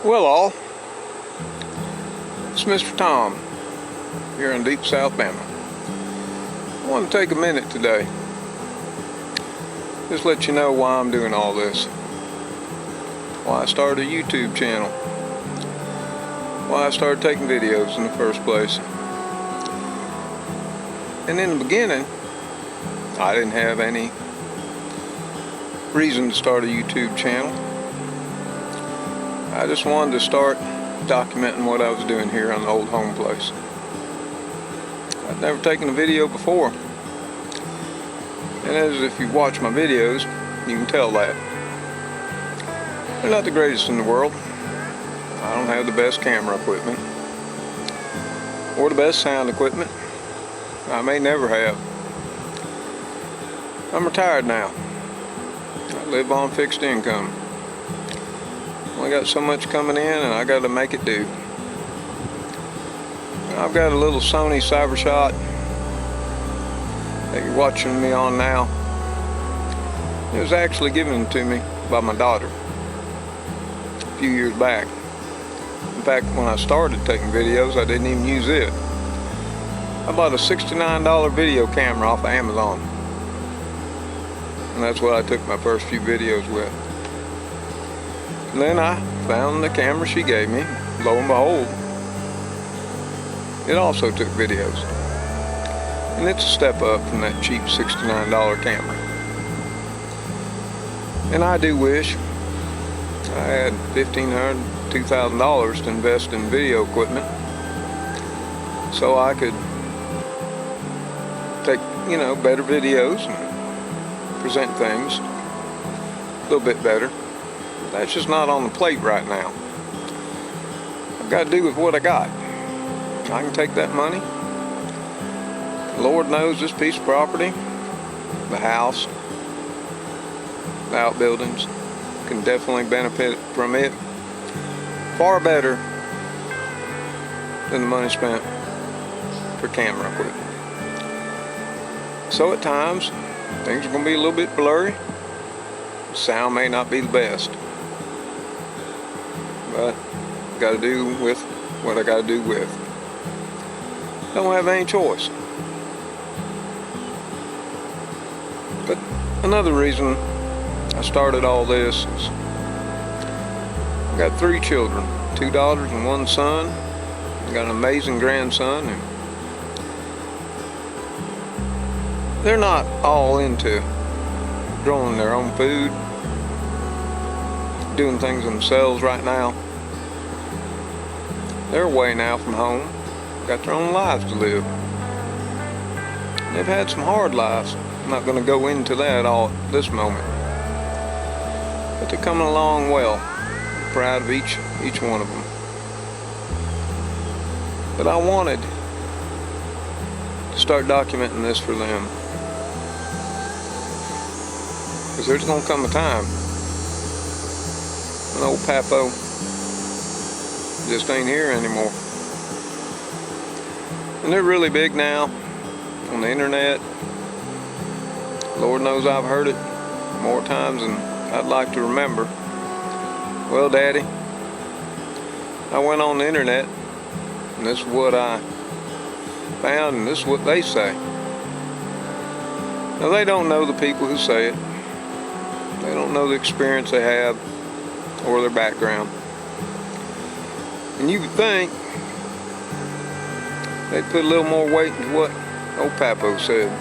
Well, all, it's Mr. Tom here in deep South Bama. I want to take a minute today, just let you know why I'm doing all this, why I started a YouTube channel, why I started taking videos in the first place. And in the beginning, I didn't have any reason to start a YouTube channel. I just wanted to start documenting what I was doing here on the old home place. I'd never taken a video before, and as if you watch my videos, you can tell that. They're not the greatest in the world. I don't have the best camera equipment or the best sound equipment. I may never have. I'm retired now. I live on fixed income. I got so much coming in and I got to make it do. I've got a little Sony Cybershot that you're watching me on now. It was actually given to me by my daughter a few years back. In fact, when I started taking videos, I didn't even use it. I bought a $69 video camera off of Amazon, and that's what I took my first few videos with. And then I found the camera she gave me. Lo and behold, it also took videos. And it's a step up from that cheap $69 camera. And I do wish I had $1,500, $2,000 to invest in video equipment so I could take, better videos and present things a little bit better. That's just not on the plate right now. I've got to do with what I got. I can take that money. Lord knows this piece of property, the house, the outbuildings, can definitely benefit from it far better than the money spent for camera equipment. So at times, things are going to be a little bit blurry. The sound may not be the best. But I got to do with what I got to do with. Don't have any choice. But another reason I started all this is I got 3 children, 2 daughters and 1 son. I got an amazing grandson, and they're not all into growing their own food, doing things themselves right now. They're away now from home, got their own lives to live. They've had some hard lives. I'm not going to go into that all at this moment. But they're coming along well. I'm proud of each one of them. But I wanted to start documenting this for them. Because there's going to come a time when old Papo just ain't here anymore. And they're really big now on the internet. Lord knows I've heard it more times than I'd like to remember. Well, Daddy, I went on the internet and this is what I found and this is what they say. Now they don't know the people who say it. They don't know the experience they have or their background. And you would think they'd put a little more weight into what old Papo said.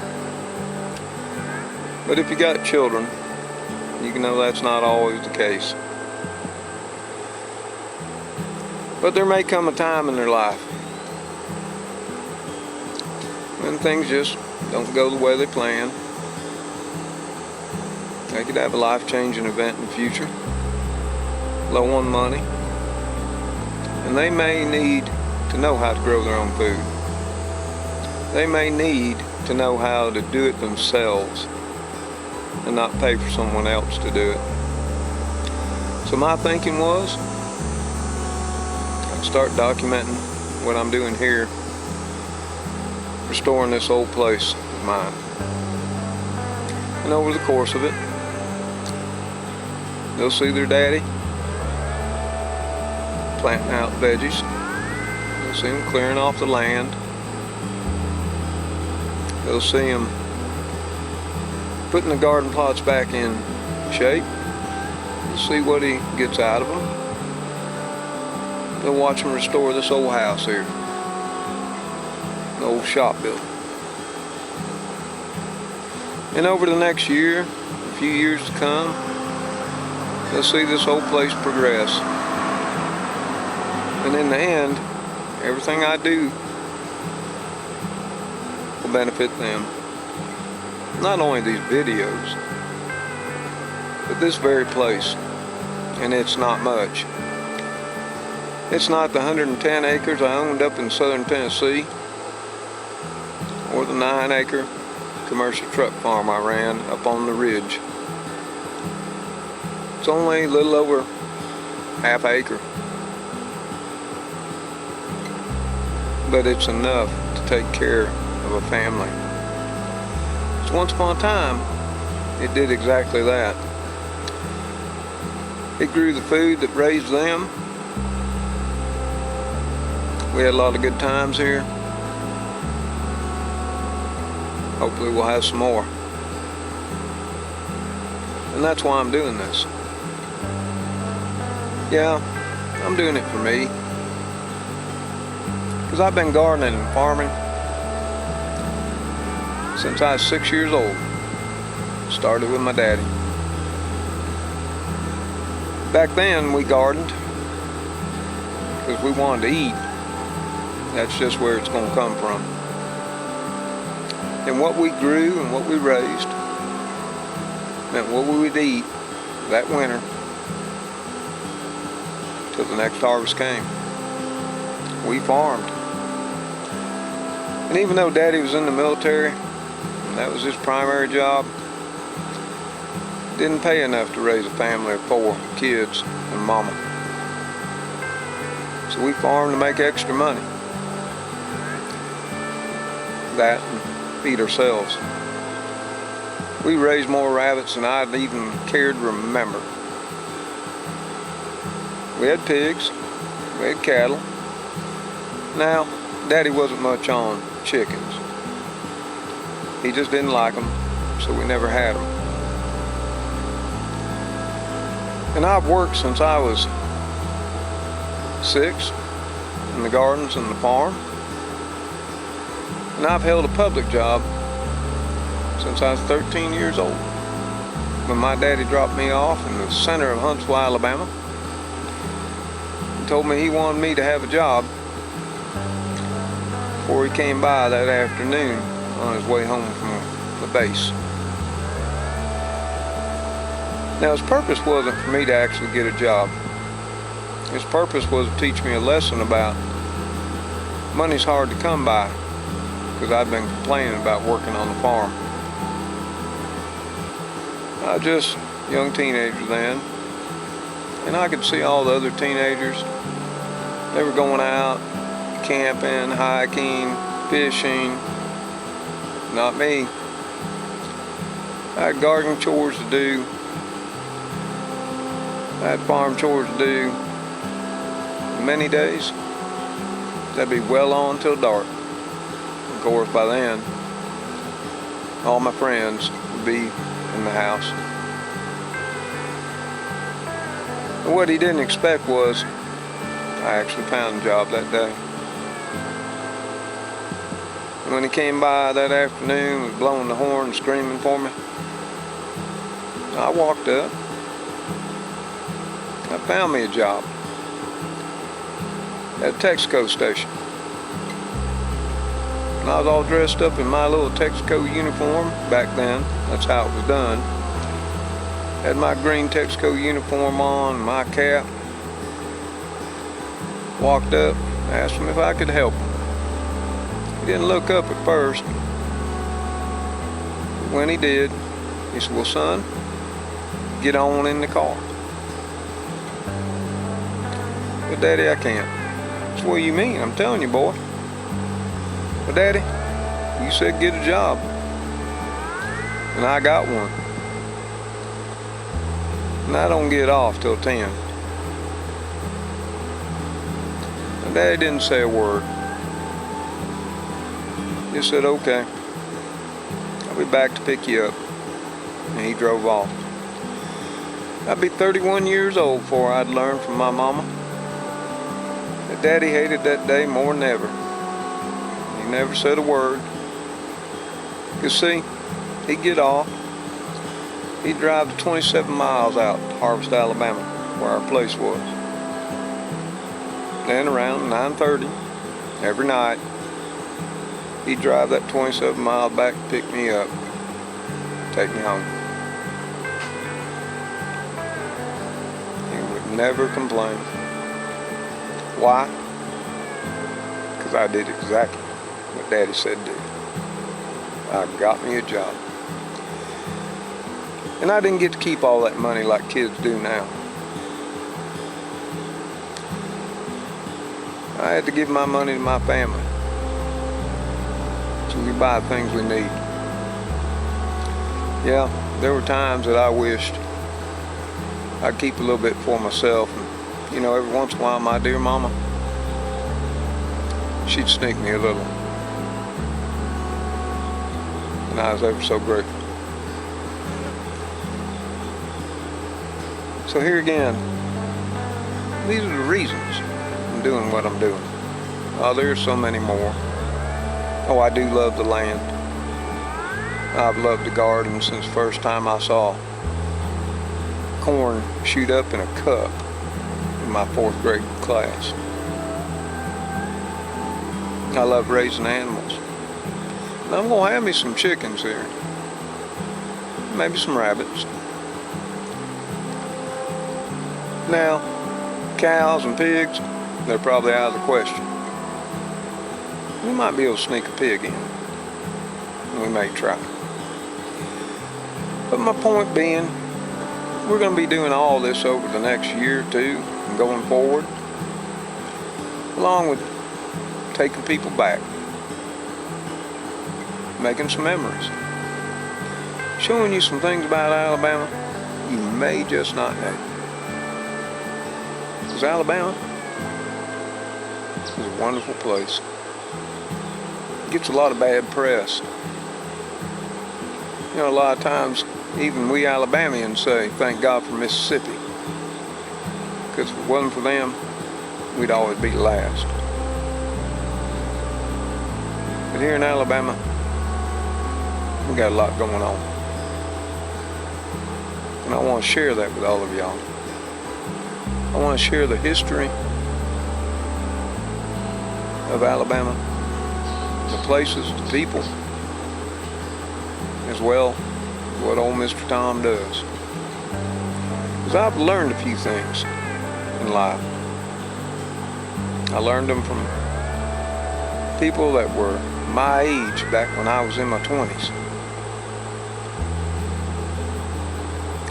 But if you got children, you can know that's not always the case. But there may come a time in their life when things just don't go the way they plan. They could have a life-changing event in the future, low on money, and they may need to know how to grow their own food. They may need to know how to do it themselves and not pay for someone else to do it. So my thinking was, I'd start documenting what I'm doing here, restoring this old place of mine. And over the course of it, they'll see their daddy planting out veggies. You'll see them clearing off the land. You'll see them putting the garden plots back in shape. You'll see what he gets out of them. You'll watch him restore this old house here, the old shop building. And over the next year, a few years to come, you'll see this whole place progress. And in the end, everything I do will benefit them. Not only these videos, but this very place. And it's not much. It's not the 110 acres I owned up in southern Tennessee, or the 9-acre commercial truck farm I ran up on the ridge. It's only a little over half acre, but it's enough to take care of a family. So once upon a time, it did exactly that. It grew the food that raised them. We had a lot of good times here. Hopefully we'll have some more. And that's why I'm doing this. Yeah, I'm doing it for me. Because I've been gardening and farming since I was 6 years old. Started with my daddy. Back then we gardened because we wanted to eat. That's just where it's going to come from. And what we grew and what we raised meant what we would eat that winter till the next harvest came. We farmed. And even though Daddy was in the military, and that was his primary job, it didn't pay enough to raise a family of 4 kids and mama. So we farmed to make extra money. That and feed ourselves. We raised more rabbits than I'd even cared to remember. We had pigs, we had cattle. Now, Daddy wasn't much on chickens. He just didn't like them, so we never had them. And I've worked since I was 6 in the gardens and the farm. And I've held a public job since I was 13 years old, when my daddy dropped me off in the center of Huntsville, Alabama, and told me he wanted me to have a job before he came by that afternoon on his way home from the base. Now his purpose wasn't for me to actually get a job. His purpose was to teach me a lesson about money's hard to come by, because I'd been complaining about working on the farm. I was just a young teenager then, and I could see all the other teenagers. They were going out, camping, hiking, fishing. Not me. I had garden chores to do. I had farm chores to do. Many days, that'd be well on till dark. Of course, by then, all my friends would be in the house. And what he didn't expect was I actually found a job that day. And when he came by that afternoon, was blowing the horn, screaming for me, I walked up. I found me a job at a Texaco station. And I was all dressed up in my little Texaco uniform back then. That's how it was done. Had my green Texaco uniform on, my cap. Walked up, asked him if I could help him. He didn't look up at first. But when he did, he said, "Well, son, get on in the car." "But Daddy, I can't." I said, "What do you mean? I'm telling you, boy." "But Daddy, you said get a job." And I got one. And I don't get off till 10. Daddy didn't say a word. He said, okay, I'll be back to pick you up. And he drove off. I'd be 31 years old before I'd learned from my mama that Daddy hated that day more than ever. He never said a word. You see, he'd get off. He'd drive the 27 miles out to Harvest, Alabama, where our place was. Then around 9:30 every night, he'd drive that 27 miles back to pick me up, take me home. He would never complain. Why? Because I did exactly what Daddy said do. I got me a job. And I didn't get to keep all that money like kids do now. I had to give my money to my family so we buy things we need. Yeah, there were times that I wished I'd keep a little bit for myself. And, you know, every once in a while, my dear mama, she'd sneak me a little. And I was ever so grateful. So here again, these are the reasons I'm doing what I'm doing. Oh, there's so many more. Oh, I do love the land. I've loved the garden since the first time I saw corn shoot up in a cup in my 4th grade class. I love raising animals. And I'm gonna have me some chickens here. Maybe some rabbits. Now, cows and pigs, they're probably out of the question. We might be able to sneak a pig in. We may try. But my point being, we're going to be doing all this over the next year or two and going forward, along with taking people back, making some memories, showing you some things about Alabama you may just not know. Because Alabama is a wonderful place. It gets a lot of bad press. You know, a lot of times, even we Alabamians say, thank God for Mississippi. Because if it wasn't for them, we'd always be last. But here in Alabama, we got a lot going on. And I want to share that with all of y'all. I want to share the history of Alabama, the places, the people, as well as what old Mr. Tom does. Because I've learned a few things in life. I learned them from people that were my age back when I was in my 20s.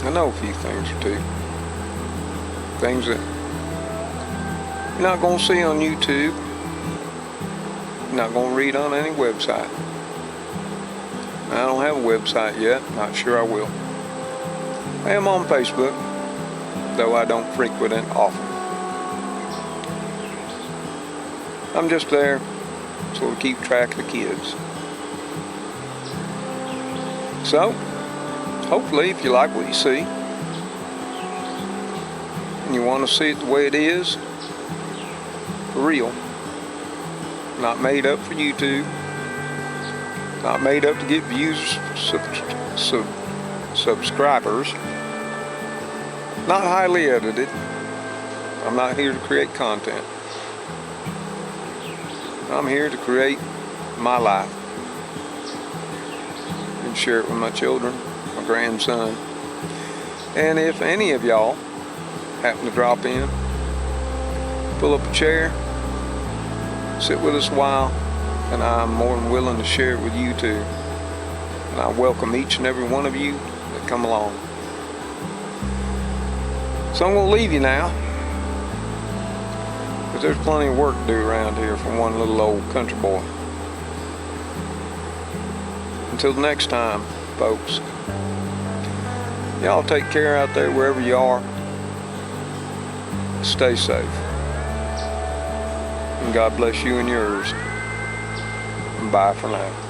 I know a few things or two. Things that you're not going to see on YouTube. You're not going to read on any website. I don't have a website yet. Not sure I will. I am on Facebook, though I don't frequent it often. I'm just there so to keep track of the kids. So, hopefully, if you like what you see, and you want to see it the way it is, for real, not made up for YouTube, not made up to get views, subscribers, not highly edited. I'm not here to create content. I'm here to create my life and share it with my children, my grandson. And if any of y'all happen to drop in, pull up a chair, sit with us a while, and I'm more than willing to share it with you too. And I welcome each and every one of you that come along. So I'm going to leave you now, because there's plenty of work to do around here for one little old country boy. Until next time, folks, y'all take care out there wherever you are. Stay safe. And God bless you and yours. Bye for now.